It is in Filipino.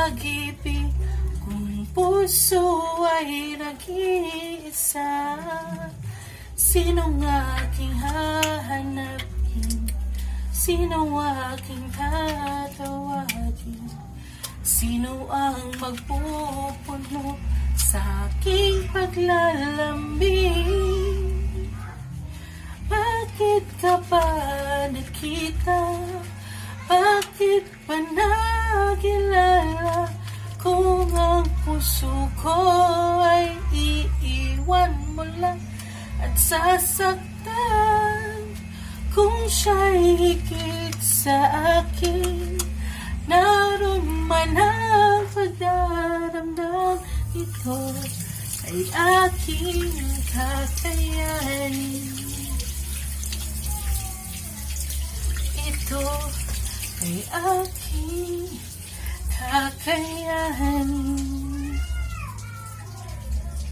pag-ibig kung puso ay nag-iisa. Sinong aking hahanapin? Sino aking tatawagin? Sino ang magpupuno sa aking paglalambing? Bakit ka ba nakita? Bakit ba nakilala? Kung ang puso ko ay iiwan mo lang at sasaktan, kung siya'y higit sa akin, naroon man ang pagdaramdam, ito ay aking kakayanin. Ito ay aking kakayanin.